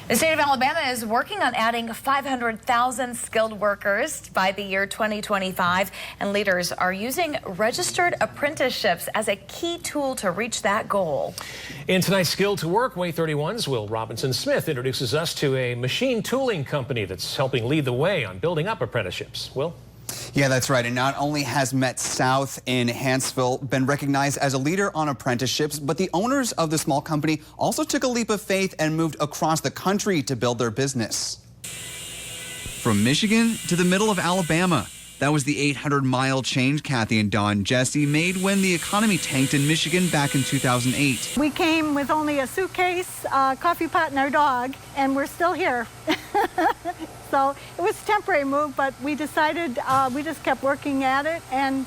The state of Alabama is working on adding 500,000 skilled workers by the year 2025, and leaders are using registered apprenticeships as a key tool to reach that goal. In tonight's Skill to Work, WAAY 31's Will Robinson Smith introduces us to a machine tooling company that's helping lead the way on building up apprenticeships. Will? Yeah, that's right. And not only has Met South in Hanceville been recognized as a leader on apprenticeships, but the owners of the small company also took a leap of faith and moved across the country to build their business. From Michigan to the middle of Alabama. That was the 800-mile change Kathy and Don Jesse made when the economy tanked in Michigan back in 2008. We came with only a suitcase, a coffee pot, and our dog, and we're still here. So it was a temporary move, but we decided, we just kept working at it and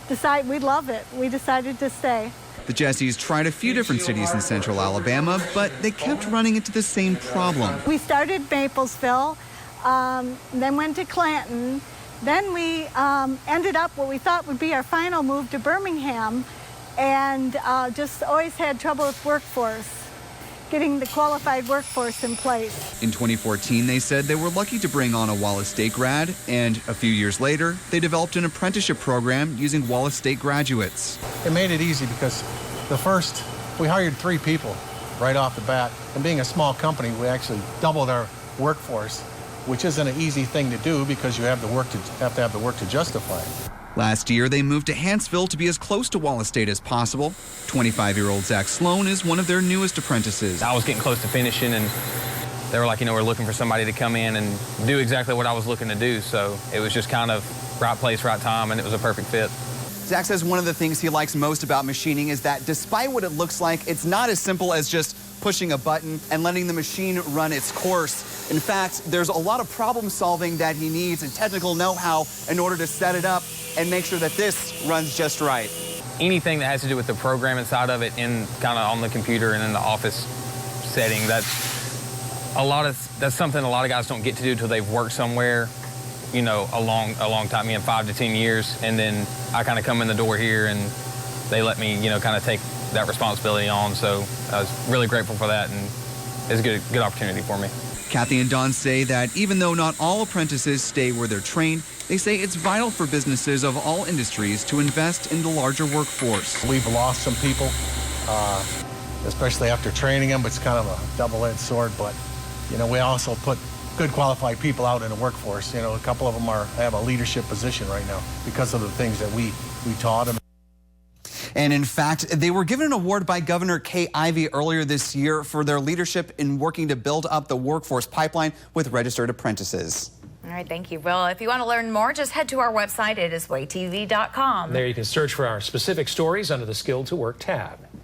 decided we love it. We decided to stay. The Jessies tried a few different cities in central Alabama, but they kept running into the same problem. We started Maplesville, then went to Clanton. Then we ended up what we thought would be our final move to Birmingham, and just always had trouble with workforce, getting the qualified workforce in place. In 2014, they said they were lucky to bring on a Wallace State grad, and a few years later, they developed an apprenticeship program using Wallace State graduates. It made it easy because we hired 3 people right off the bat, and being a small company, we actually doubled our workforce, which isn't an easy thing to do because you have to have the work to justify it. Last year, they moved to Hanceville to be as close to Wallace State as possible. 25-year-old Zach Sloan is one of their newest apprentices. I was getting close to finishing, and they were like, we're looking for somebody to come in and do exactly what I was looking to do. So it was just kind of right place, right time, and it was a perfect fit. Zach says one of the things he likes most about machining is that despite what it looks like, it's not as simple as just pushing a button and letting the machine run its course. In fact, there's a lot of problem solving that he needs and technical know-how in order to set it up and make sure that this runs just right. Anything that has to do with the programming side of it in kind of on the computer and in the office setting, that's something a lot of guys don't get to do until they've worked somewhere, a long time, 5 to 10 years, and then I kind of come in the door here and they let me, kind of take that responsibility on. So I was really grateful for that, and it's a good opportunity for me. Kathy and Don say that even though not all apprentices stay where they're trained, they say it's vital for businesses of all industries to invest in the larger workforce. We've lost some people, especially after training them. It's kind of a double-edged sword, but we also put good qualified people out in the workforce. A couple of them have a leadership position right now because of the things that we taught them. And in fact, they were given an award by Governor Kay Ivey earlier this year for their leadership in working to build up the workforce pipeline with registered apprentices. All right, thank you, Will. If you want to learn more, just head to our website. It is WAAYTV.com. There you can search for our specific stories under the Skill to Work tab.